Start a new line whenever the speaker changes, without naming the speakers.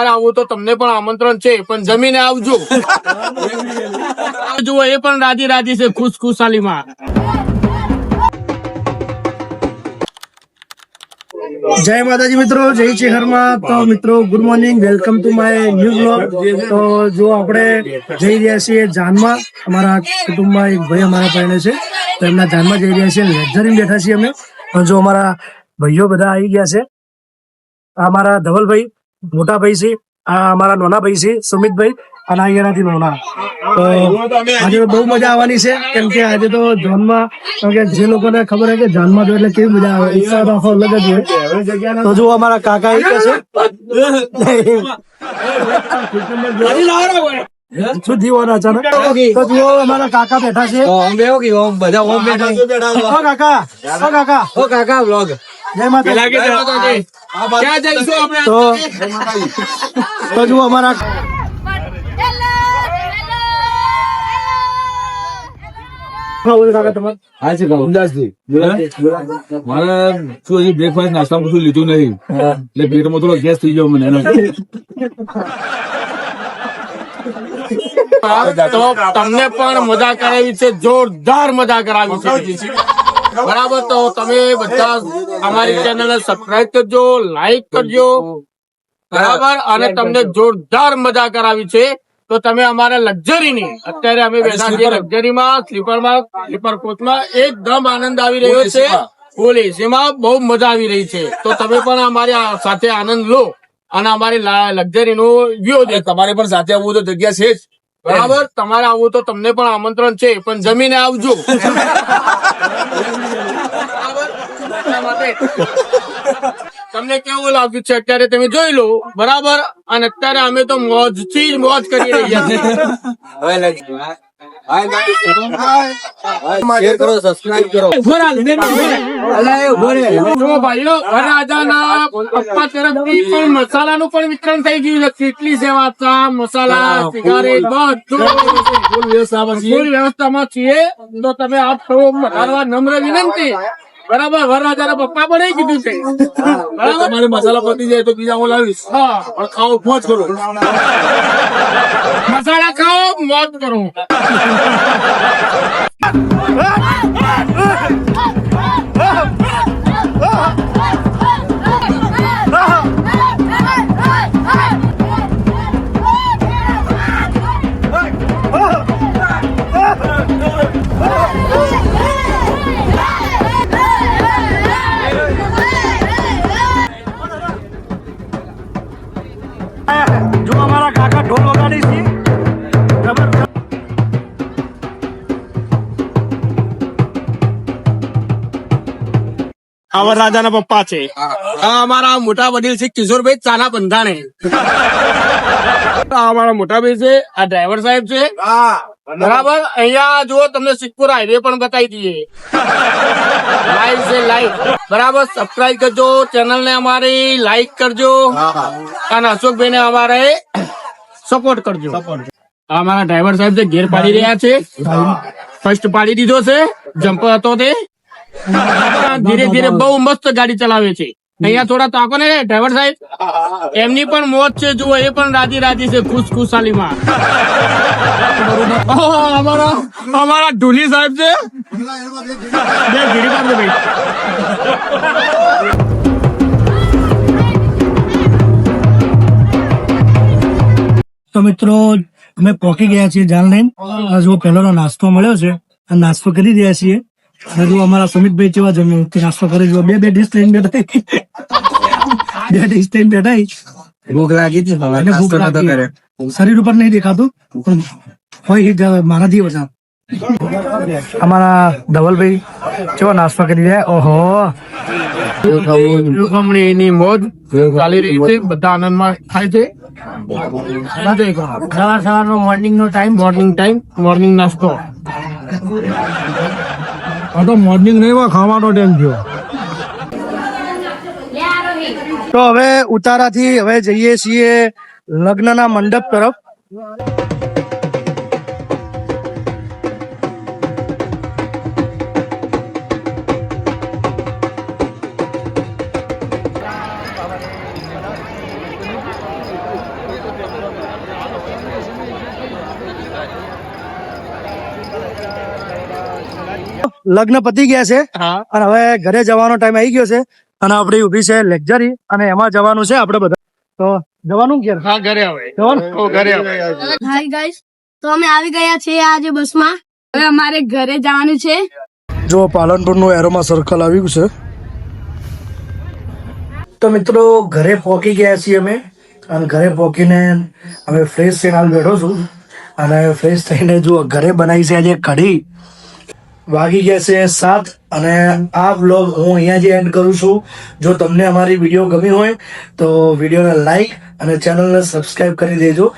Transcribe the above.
આવું તો તમને પણ આમંત્રણ છે, પણ જમીને આવજો. જુઓ એ પણ રાજી રાજી છે, ખુશાલીમાં.
જય માતાજી મિત્રો, જય ચેહરમાં. તો મિત્રો good morning, welcome to my new blog. તો જો આપણે જઈ રહ્યા છીએ જાનમાં. અમારા કુટુંબમાં એક ભાઈ અમારા પહેણે છે, તો એમના જાનમાં જઈ રહ્યા છીએ. લક્ઝરી બેઠા છીએ અમે. જો અમારા ભાઈઓ બધા આવી ગયા છે. આ અમારા ધવલભાઈ મોટા ભાઈ છે, આ અમારા નાના ભાઈ છે સુમિતભાઈ, અને અહીંયાથી નાના. તો આજે બહુ મજા આવવાની છે, કેમ કે આજે તો જાનમાં, કેમ કે જે લોકોને ખબર હોય કે જાનમાં જો એટલે કેવી મજા આવે, ઉત્સાહ તો આખો અલગ જ હોય. તો જો અમારા કાકા આવી ગયા છે. શું થયું અચાનક? તો જુઓ અમારા કાકા બેઠા છે. કાકા બ્લોગ. જય માતાજી. તો જુઓ અમારા
બ્રેકફાસ્ટ નાસ્તા કશું લીધું નહીં, એટલે પેટમાં થોડો ગેસ થઈ ગયો મને.
તો તમને પણ મજા કરાવી છે, જોરદાર મજા કરાવી છે. બરાબર, તો તમે બધા અમારી ચેનલ સબસ્ક્રાઇબ કરજો, લાઈક કરજો. બરાબર, અને તમને જોરદાર મજા કરાવી છે. તો તમે અમારા લક્ઝરીની, અત્યારે અમે બેઠા છીએ લક્ઝરીમાં, સ્લીપર કોચમાં. એકદમ આનંદ આવી રહ્યો છે, ફૂલ એસીમાં બહુ મજા આવી રહી છે. તો તમે પણ અમારી સાથે આનંદ લો અને અમારી લક્ઝરીનો વ્યૂ દે.
તમારે પણ સાથે આવવું તો જગ્યા છે જ.
બરાબર, તમારે આવવું તો તમને પણ આમંત્રણ છે, પણ જમીને આવજો. તમને કેવું લાગ્યું છે અત્યારે તમે જોઈ લો. બરાબર, અને અત્યારે અમે તો મોજથી જ મોજ કરી રહ્યા છીએ. ભાઈઓ, વરરાજાના પપ્પા તરફથી પણ મસાલાનું પણ વિતરણ થઈ ગયું છે. કેટલી સેવા, ચા, મસાલા, સિગારેટ, બધું ફૂલ વ્યવસ્થામાં છીએ. તો તમે આપ સૌ વધારવા નમ્ર વિનંતી. બરાબર, વરરાજાના પપ્પા પણ એ કીધું છે. બરાબર,
તમારે મસાલા પતી જાય તો બીજા હું લાવીશ.
હા,
પણ ખાઓ મોજ કરો.
મસાલા ખાઓ, મોજ કરો.
જો અમારા કાકા ઢોલ વગાડી છે.
આ રાજાના પપ્પા છે. આ અમારા મોટા વડીલ છે કિશોરભાઈ ચાના બંધાણે. આ અમારા મોટા ભાઈ છે, આ ડ્રાઈવર સાહેબ છે. બરાબર, અહીંયા જુઓ તમને સિદ્ધપુર હાઈવે પણ બતાવી દઈએ. લાઈવ છે, લાઈવ. બરાબર, સબસ્ક્રાઇબ કરજો ચેનલ ને, અમારી લાઈક કરજો, અને અશોકભાઈ ને અમારે સપોર્ટ કરજો. આ અમારા ડ્રાઈવર સાહેબ છે, ગેર પાડી રહ્યા છે. ફર્સ્ટ પાડી દીધો છે, જમ્પર હતો તે. ધીરે ધીરે બહુ મસ્ત ગાડી ચલાવે છે. અહીંયા થોડા તાકો ને ડ્રાઈવર સાહેબ, એમની પણ મોજ છે. જુઓ એ પણ રાજી રાજી છે, ખુશાલીમાં. અમારા ઢુલી સાહેબ છે.
તો મિત્રો અમે પહોંચી ગયા છીએ જાન લઈને. જો પહેલાનો નાસ્તો મળ્યો છે, નાસ્તો કરી રહ્યા છીએ. અને જો અમારા સુમિતભાઈ કેવા જમ્યો તે નાસ્તો કરી જો બે ડીશ લઈને બેઠા. બે ડીશ લઈને બેઠા.
ભૂખ લાગી હતી,
શરીર ઉપર નહીં દેખાતું, પણ હોય મારાથી ઓછા. અમારા ધવલભાઈ કેવો નાસ્તો કરી રહ્યા. ઓહો,
એની મોજ ચાલી રહી છે, બધા આનંદમાં થાય છે. સવારનો મોર્નિંગ નાસ્તો.
તો મોર્નિંગ નહીં, ખાવાનો ટાઈમ થયો. તો હવે ઉતારાથી હવે જઈએ છીએ લગ્નના મંડપ તરફ. લગ્ન પતી ગયા છે
હા
અને હવે ઘરે જવાનો ટાઈમ આવી ગયો છે અને આપણી ઊભી છે લક્ઝરી અને એમાં જવાનું છે આપણે બધા તો જવાનું ઘેર
હા ઘરે આવે
જવાનું
ઘરે આવે
હાય ગાઈસ તો અમે આવી ગયા છીએ આજે બસમાં હવે અમારે ઘરે જવાનું છે
જો પાલનપુર નું એરોમાં સર્કલ આવ્યું છે તો મિત્રો ઘરે પહોંચી ગયા છીએ અમે અને ઘરે પહોંચીને અમે ફ્રેશ થઈને હાલ બેઠો છું અને ફ્રેશ થઈને જો ઘરે બનાવી છે આજે કઢી વાગી ગયા છે 7 અને આ વ્લોગ હું અહીંયા જ એન્ડ કરું છું જો તમને અમારી વિડીયો ગમી હોય તો વિડીયોને લાઈક અને ચેનલને સબસ્ક્રાઇબ કરી દેજો